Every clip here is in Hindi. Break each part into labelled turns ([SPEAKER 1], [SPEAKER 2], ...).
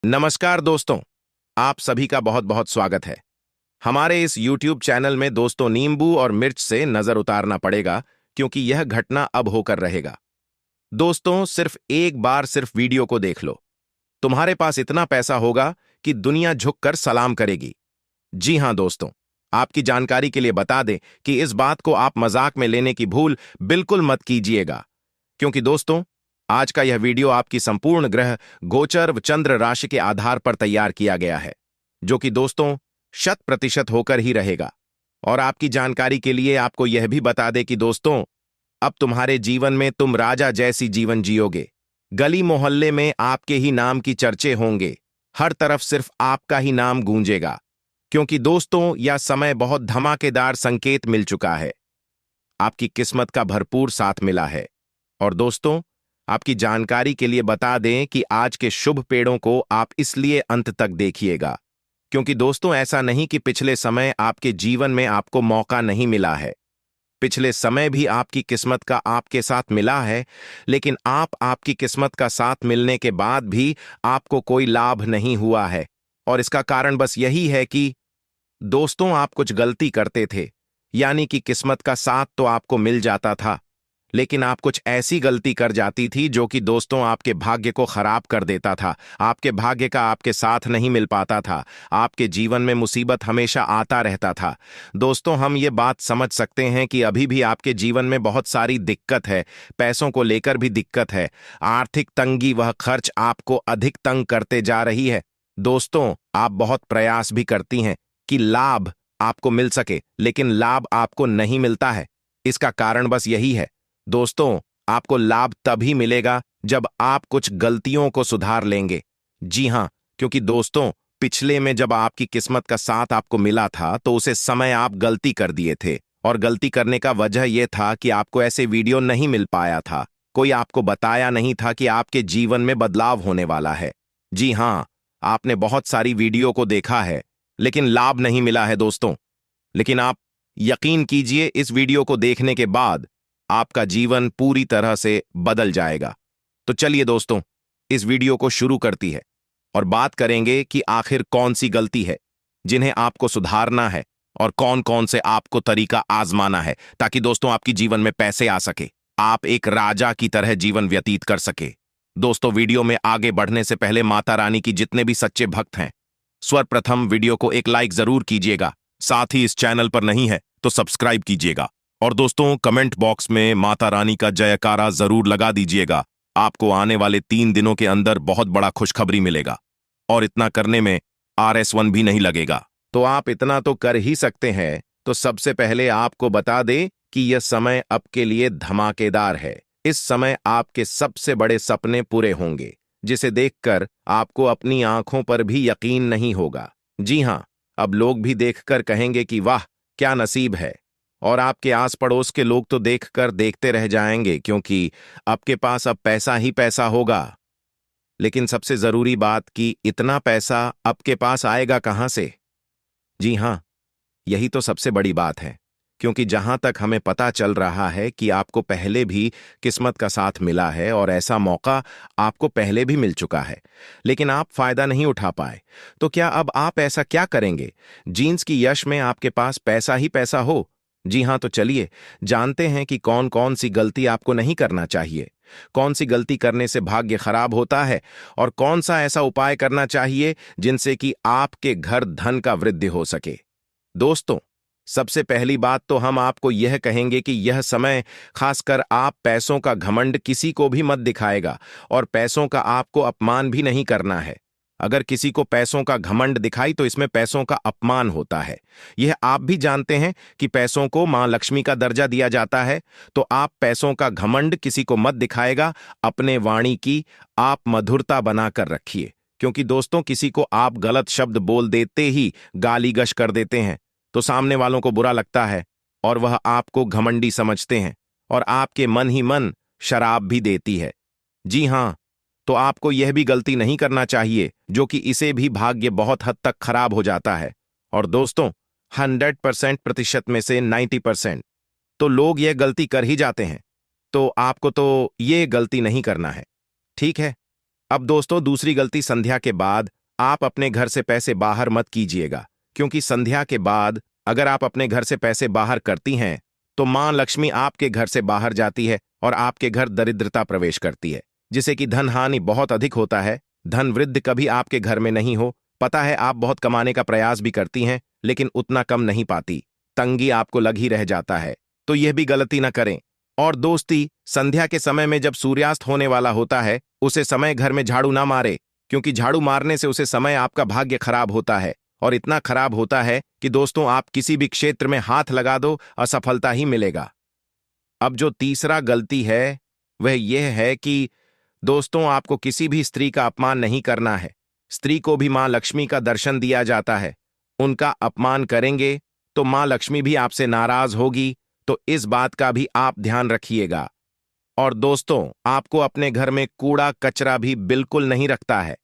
[SPEAKER 1] नमस्कार दोस्तों। आप सभी का बहुत बहुत स्वागत है हमारे इस YouTube चैनल में। दोस्तों, नींबू और मिर्च से नजर उतारना पड़ेगा क्योंकि यह घटना अब होकर रहेगा। दोस्तों, सिर्फ एक बार सिर्फ वीडियो को देख लो। तुम्हारे पास इतना पैसा होगा कि दुनिया झुककर सलाम करेगी। जी हां दोस्तों, आपकी जानकारी के लिए बता दें कि इस बात को आप मजाक में लेने की भूल बिल्कुल मत कीजिएगा, क्योंकि दोस्तों, आज का यह वीडियो आपकी संपूर्ण ग्रह गोचर व चंद्र राशि के आधार पर तैयार किया गया है, जो कि दोस्तों 100% होकर ही रहेगा। और आपकी जानकारी के लिए आपको यह भी बता दें कि दोस्तों, अब तुम्हारे जीवन में तुम राजा जैसी जीवन जियोगे। गली मोहल्ले में आपके ही नाम की चर्चे होंगे। हर तरफ सिर्फ आपका ही नाम गूंजेगा, क्योंकि दोस्तों यह समय बहुत धमाकेदार संकेत मिल चुका है। आपकी किस्मत का भरपूर साथ मिला है। और दोस्तों, आपकी जानकारी के लिए बता दें कि आज के शुभ पेड़ों को आप इसलिए अंत तक देखिएगा, क्योंकि दोस्तों ऐसा नहीं कि पिछले समय आपके जीवन में आपको मौका नहीं मिला है। पिछले समय भी आपकी किस्मत का आपके साथ मिला है, लेकिन आपकी किस्मत का साथ मिलने के बाद भी आपको कोई लाभ नहीं हुआ है। और इसका कारण बस यही है कि दोस्तों, आप कुछ गलती करते थे, यानी कि किस्मत का साथ तो आपको मिल जाता था, लेकिन आप कुछ ऐसी गलती कर जाती थी जो कि दोस्तों आपके भाग्य को खराब कर देता था। आपके भाग्य का आपके साथ नहीं मिल पाता था। आपके जीवन में मुसीबत हमेशा आता रहता था। दोस्तों, हम ये बात समझ सकते हैं कि अभी भी आपके जीवन में बहुत सारी दिक्कत है। पैसों को लेकर भी दिक्कत है। आर्थिक तंगी, वह खर्च आपको अधिक तंग करते जा रही है। दोस्तों, आप बहुत प्रयास भी करती हैं कि लाभ आपको मिल सके, लेकिन लाभ आपको नहीं मिलता है। इसका कारण बस यही है। दोस्तों, आपको लाभ तभी मिलेगा जब आप कुछ गलतियों को सुधार लेंगे। जी हां, क्योंकि दोस्तों, पिछले में जब आपकी किस्मत का साथ आपको मिला था तो उसे समय आप गलती कर दिए थे। और गलती करने का वजह यह था कि आपको ऐसे वीडियो नहीं मिल पाया था। कोई आपको बताया नहीं था कि आपके जीवन में बदलाव होने वाला है। जी हां, आपने बहुत सारी वीडियो को देखा है, लेकिन लाभ नहीं मिला है दोस्तों। लेकिन आप यकीन कीजिए, इस वीडियो को देखने के बाद आपका जीवन पूरी तरह से बदल जाएगा। तो चलिए दोस्तों, इस वीडियो को शुरू करती है और बात करेंगे कि आखिर कौन सी गलती है जिन्हें आपको सुधारना है और कौन कौन से आपको तरीका आजमाना है, ताकि दोस्तों आपकी जीवन में पैसे आ सके, आप एक राजा की तरह जीवन व्यतीत कर सके। दोस्तों, वीडियो में आगे बढ़ने से पहले माता रानी की जितने भी सच्चे भक्त हैं, सर्वप्रथम वीडियो को एक लाइक जरूर कीजिएगा। साथ ही इस चैनल पर नहीं है तो सब्सक्राइब कीजिएगा। और दोस्तों, कमेंट बॉक्स में माता रानी का जयकारा जरूर लगा दीजिएगा। आपको आने वाले 3 दिनों के अंदर बहुत बड़ा खुशखबरी मिलेगा, और इतना करने में RS1 भी नहीं लगेगा। तो आप इतना तो कर ही सकते हैं। तो सबसे पहले आपको बता दें कि यह समय आपके लिए धमाकेदार है। इस समय आपके सबसे बड़े सपने पूरे होंगे, जिसे देखकर आपको अपनी आंखों पर भी यकीन नहीं होगा। जी हां, अब लोग भी देखकर कहेंगे कि वाह, क्या नसीब है। और आपके आस पड़ोस के लोग तो देखकर देखते रह जाएंगे, क्योंकि आपके पास अब पैसा ही पैसा होगा। लेकिन सबसे जरूरी बात कि इतना पैसा आपके पास आएगा कहां से? जी हां, यही तो सबसे बड़ी बात है, क्योंकि जहां तक हमें पता चल रहा है कि आपको पहले भी किस्मत का साथ मिला है और ऐसा मौका आपको पहले भी मिल चुका है, लेकिन आप फायदा नहीं उठा पाए। तो क्या अब आप ऐसा क्या करेंगे? जीन्स की यश में आपके पास पैसा ही पैसा हो? जी हां, तो चलिए जानते हैं कि कौन कौन सी गलती आपको नहीं करना चाहिए, कौन सी गलती करने से भाग्य खराब होता है, और कौन सा ऐसा उपाय करना चाहिए जिनसे कि आपके घर धन का वृद्धि हो सके। दोस्तों, सबसे पहली बात तो हम आपको यह कहेंगे कि यह समय, खासकर आप पैसों का घमंड किसी को भी मत दिखाएगा, और पैसों का आपको अपमान भी नहीं करना है। अगर किसी को पैसों का घमंड दिखाई तो इसमें पैसों का अपमान होता है। यह आप भी जानते हैं कि पैसों को मां लक्ष्मी का दर्जा दिया जाता है। तो आप पैसों का घमंड किसी को मत दिखाएगा। अपने वाणी की आप मधुरता बनाकर रखिए, क्योंकि दोस्तों, किसी को आप गलत शब्द बोल देते ही गाली गश कर देते हैं तो सामने वालों को बुरा लगता है, और वह आपको घमंडी समझते हैं, और आपके मन ही मन शराब भी देती है। जी हां, तो आपको यह भी गलती नहीं करना चाहिए, जो कि इसे भी भाग्य बहुत हद तक खराब हो जाता है। और दोस्तों, 100% में से 90% तो लोग यह गलती कर ही जाते हैं। तो आपको तो यह गलती नहीं करना है, ठीक है? अब दोस्तों, दूसरी गलती, संध्या के बाद आप अपने घर से पैसे बाहर मत कीजिएगा, क्योंकि संध्या के बाद अगर आप अपने घर से पैसे बाहर करती हैं तो मां लक्ष्मी आपके घर से बाहर जाती है और आपके घर दरिद्रता प्रवेश करती है, जिससे कि धन हानि बहुत अधिक होता है। धन वृद्धि कभी आपके घर में नहीं हो। पता है, आप बहुत कमाने का प्रयास भी करती हैं, लेकिन उतना कम नहीं पाती, तंगी आपको लग ही रह जाता है। तो यह भी गलती न करें। और दोस्ती, संध्या के समय में जब सूर्यास्त होने वाला होता है, उसे समय घर में झाड़ू ना मारे, क्योंकि झाड़ू मारने से उसे समय आपका भाग्य खराब होता है, और इतना खराब होता है कि दोस्तों, आप किसी भी क्षेत्र में हाथ लगा दो, असफलता ही मिलेगा। अब जो तीसरा गलती है वह यह है कि दोस्तों, आपको किसी भी स्त्री का अपमान नहीं करना है। स्त्री को भी मां लक्ष्मी का दर्शन दिया जाता है। उनका अपमान करेंगे तो मां लक्ष्मी भी आपसे नाराज होगी, तो इस बात का भी आप ध्यान रखिएगा। और दोस्तों, आपको अपने घर में कूड़ा कचरा भी बिल्कुल नहीं रखता है।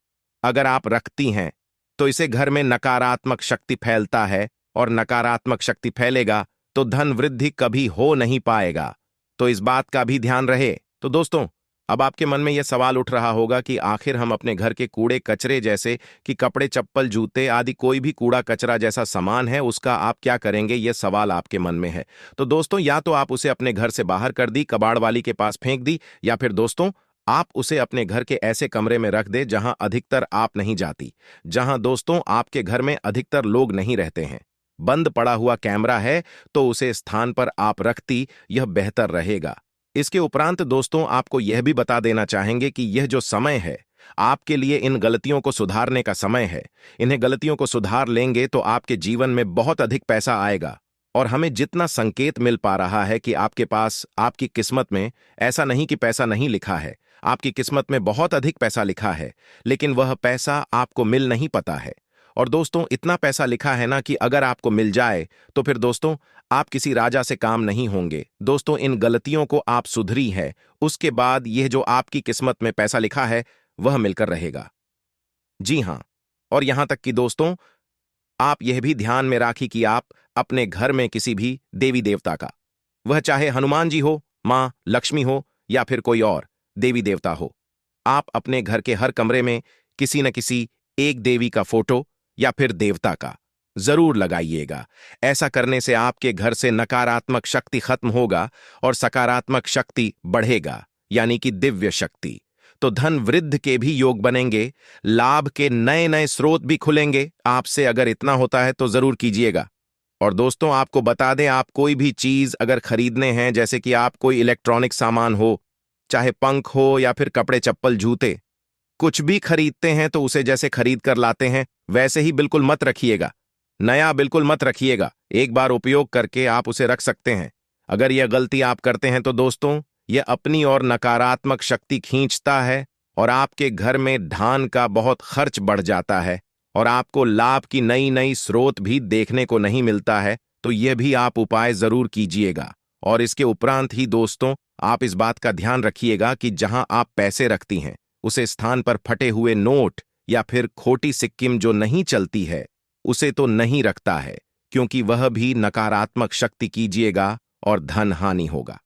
[SPEAKER 1] अगर आप रखती हैं तो इसे घर में नकारात्मक शक्ति फैलता है, और नकारात्मक शक्ति फैलेगा तो धन वृद्धि कभी हो नहीं पाएगा। तो इस बात का भी ध्यान रहे। तो दोस्तों, अब आपके मन में यह सवाल उठ रहा होगा कि आखिर हम अपने घर के कूड़े कचरे, जैसे कि कपड़े, चप्पल, जूते आदि कोई भी कूड़ा कचरा जैसा सामान है, उसका आप क्या करेंगे? यह सवाल आपके मन में है। तो दोस्तों, या तो आप उसे अपने घर से बाहर कर दी, कबाड़ वाली के पास फेंक दी, या फिर दोस्तों, आप उसे अपने घर के ऐसे कमरे में रख दे जहां अधिकतर आप नहीं जाती, जहां दोस्तों आपके घर में अधिकतर लोग नहीं रहते हैं। बंद पड़ा हुआ कैमरा है तो उसे स्थान पर आप रखती, यह बेहतर रहेगा। इसके उपरांत दोस्तों, आपको यह भी बता देना चाहेंगे कि यह जो समय है आपके लिए इन गलतियों को सुधारने का समय है। इन्हें गलतियों को सुधार लेंगे तो आपके जीवन में बहुत अधिक पैसा आएगा। और हमें जितना संकेत मिल पा रहा है कि आपके पास, आपकी किस्मत में ऐसा नहीं कि पैसा नहीं लिखा है, आपकी किस्मत में बहुत अधिक पैसा लिखा है, लेकिन वह पैसा आपको मिल नहीं पता है। और दोस्तों, इतना पैसा लिखा है ना कि अगर आपको मिल जाए तो फिर दोस्तों, आप किसी राजा से काम नहीं होंगे। दोस्तों, इन गलतियों को आप सुधरी है, उसके बाद यह जो आपकी किस्मत में पैसा लिखा है वह मिलकर रहेगा। जी हां, और यहां तक कि दोस्तों, आप यह भी ध्यान में राखी कि आप अपने घर में किसी भी देवी देवता का, वह चाहे हनुमान जी हो, मां लक्ष्मी हो, या फिर कोई और देवी देवता हो, आप अपने घर के हर कमरे में किसी न किसी एक देवी का फोटो या फिर देवता का जरूर लगाइएगा। ऐसा करने से आपके घर से नकारात्मक शक्ति खत्म होगा और सकारात्मक शक्ति बढ़ेगा, यानी कि दिव्य शक्ति। तो धन वृद्धि के भी योग बनेंगे, लाभ के नए नए स्रोत भी खुलेंगे। आपसे अगर इतना होता है तो जरूर कीजिएगा। और दोस्तों, आपको बता दें, आप कोई भी चीज अगर खरीदने हैं, जैसे कि आप कोई इलेक्ट्रॉनिक सामान हो, चाहे पंख हो या फिर कपड़े, चप्पल, जूते, कुछ भी खरीदते हैं तो उसे जैसे खरीद कर लाते हैं वैसे ही बिल्कुल मत रखिएगा। नया बिल्कुल मत रखिएगा। एक बार उपयोग करके आप उसे रख सकते हैं। अगर यह गलती आप करते हैं तो दोस्तों, यह अपनी ओर नकारात्मक शक्ति खींचता है और आपके घर में धान का बहुत खर्च बढ़ जाता है और आपको लाभ की नई नई स्रोत भी देखने को नहीं मिलता है। तो यह भी आप उपाय जरूर कीजिएगा। और इसके उपरांत ही दोस्तों, आप इस बात का ध्यान रखिएगा कि जहां आप पैसे रखती हैं उसे स्थान पर फटे हुए नोट या फिर खोटी सिक्किम जो नहीं चलती है उसे तो नहीं रखता है, क्योंकि वह भी नकारात्मक शक्ति कीजिएगा और धन हानि होगा।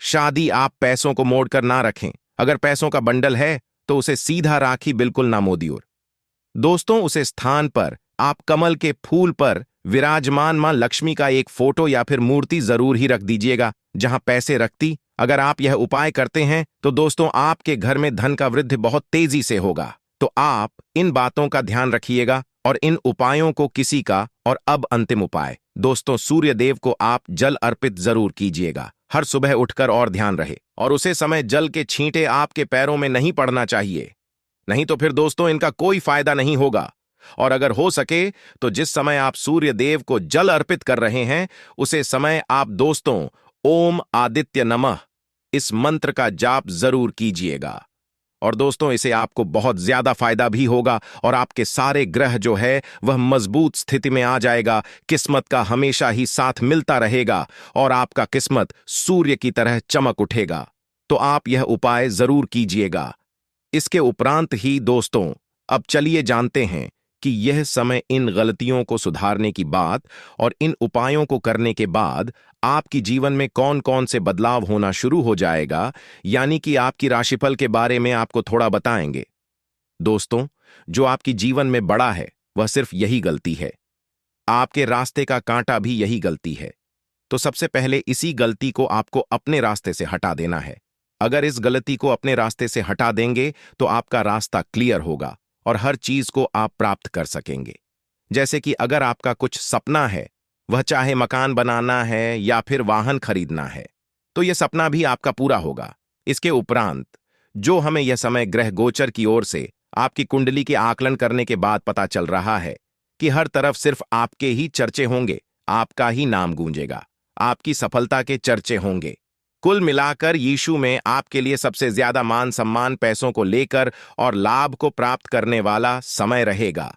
[SPEAKER 1] शादी, आप पैसों को मोड़कर ना रखें। अगर पैसों का बंडल है तो उसे सीधा राखी, बिल्कुल ना मोदी ओर। दोस्तों, उसे स्थान पर आप कमल के फूल पर विराजमान मां लक्ष्मी का एक फोटो या फिर मूर्ति जरूर ही रख दीजिएगा जहां पैसे रखती। अगर आप यह उपाय करते हैं तो दोस्तों, आपके घर में धन का वृद्धि बहुत तेजी से होगा। तो आप इन बातों का ध्यान रखिएगा और इन उपायों को किसी का। और अब अंतिम उपाय दोस्तों, सूर्य देव को आप जल अर्पित जरूर कीजिएगा हर सुबह उठकर। और ध्यान रहे, और उसे समय जल के छींटे आपके पैरों में नहीं पड़ना चाहिए, नहीं तो फिर दोस्तों इनका कोई फायदा नहीं होगा। और अगर हो सके तो जिस समय आप सूर्य देव को जल अर्पित कर रहे हैं उसे समय आप दोस्तों ओम आदित्य नमः इस मंत्र का जाप जरूर कीजिएगा। और दोस्तों, इसे आपको बहुत ज्यादा फायदा भी होगा और आपके सारे ग्रह जो है वह मजबूत स्थिति में आ जाएगा। किस्मत का हमेशा ही साथ मिलता रहेगा और आपका किस्मत सूर्य की तरह चमक उठेगा। तो आप यह उपाय जरूर कीजिएगा। इसके उपरांत ही दोस्तों, अब चलिए जानते हैं कि यह समय इन गलतियों को सुधारने की बात और इन उपायों को करने के बाद आपकी जीवन में कौन कौन से बदलाव होना शुरू हो जाएगा, यानी कि आपकी राशिफल के बारे में आपको थोड़ा बताएंगे। दोस्तों, जो आपकी जीवन में बड़ा है वह सिर्फ यही गलती है। आपके रास्ते का कांटा भी यही गलती है। तो सबसे पहले इसी गलती को आपको अपने रास्ते से हटा देना है। अगर इस गलती को अपने रास्ते से हटा देंगे तो आपका रास्ता क्लियर होगा और हर चीज को आप प्राप्त कर सकेंगे। जैसे कि अगर आपका कुछ सपना है, वह चाहे मकान बनाना है या फिर वाहन खरीदना है, तो यह सपना भी आपका पूरा होगा। इसके उपरांत जो हमें यह समय ग्रह गोचर की ओर से आपकी कुंडली के आकलन करने के बाद पता चल रहा है कि हर तरफ सिर्फ आपके ही चर्चे होंगे, आपका ही नाम गूंजेगा, आपकी सफलता के चर्चे होंगे। कुल मिलाकर यीशु में आपके लिए सबसे ज्यादा मान सम्मान, पैसों को लेकर और लाभ को प्राप्त करने वाला समय रहेगा।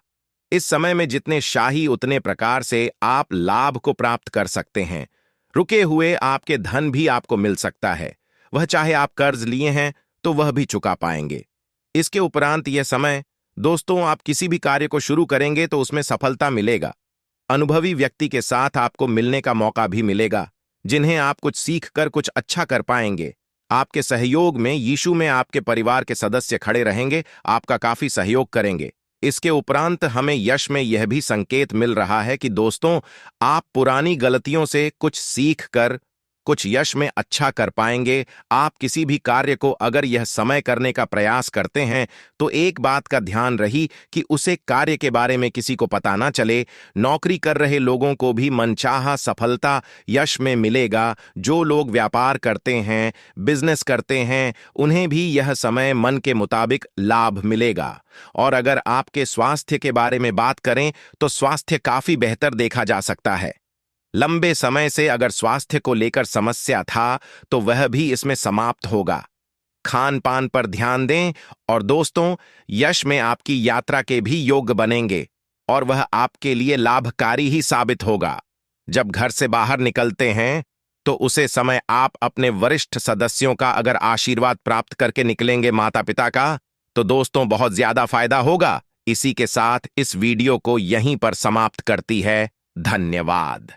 [SPEAKER 1] इस समय में जितने शाही उतने प्रकार से आप लाभ को प्राप्त कर सकते हैं। रुके हुए आपके धन भी आपको मिल सकता है। वह चाहे आप कर्ज लिए हैं तो वह भी चुका पाएंगे। इसके उपरांत यह समय, दोस्तों, आप किसी भी कार्य को शुरू करेंगे तो उसमें सफलता मिलेगा। अनुभवी व्यक्ति के साथ आपको मिलने का मौका भी मिलेगा, जिन्हें आप कुछ सीख कर कुछ अच्छा कर पाएंगे। आपके सहयोग में यीशु में आपके परिवार के सदस्य खड़े रहेंगे, आपका काफी सहयोग करेंगे। इसके उपरांत हमें यश में यह भी संकेत मिल रहा है कि दोस्तों, आप पुरानी गलतियों से कुछ सीख कर कुछ यश में अच्छा कर पाएंगे। आप किसी भी कार्य को अगर यह समय करने का प्रयास करते हैं तो एक बात का ध्यान रही कि उसे कार्य के बारे में किसी को पता ना चले। नौकरी कर रहे लोगों को भी मनचाहा सफलता यश में मिलेगा। जो लोग व्यापार करते हैं, बिजनेस करते हैं, उन्हें भी यह समय मन के मुताबिक लाभ मिलेगा। और अगर आपके स्वास्थ्य के बारे में बात करें तो स्वास्थ्य काफी बेहतर देखा जा सकता है। लंबे समय से अगर स्वास्थ्य को लेकर समस्या था तो वह भी इसमें समाप्त होगा। खान पान पर ध्यान दें और दोस्तों, यश में आपकी यात्रा के भी योग्य बनेंगे और वह आपके लिए लाभकारी ही साबित होगा। जब घर से बाहर निकलते हैं तो उसे समय आप अपने वरिष्ठ सदस्यों का अगर आशीर्वाद प्राप्त करके निकलेंगे, माता पिता का, तो दोस्तों बहुत ज्यादा फायदा होगा। इसी के साथ इस वीडियो को यहीं पर समाप्त करती है। धन्यवाद।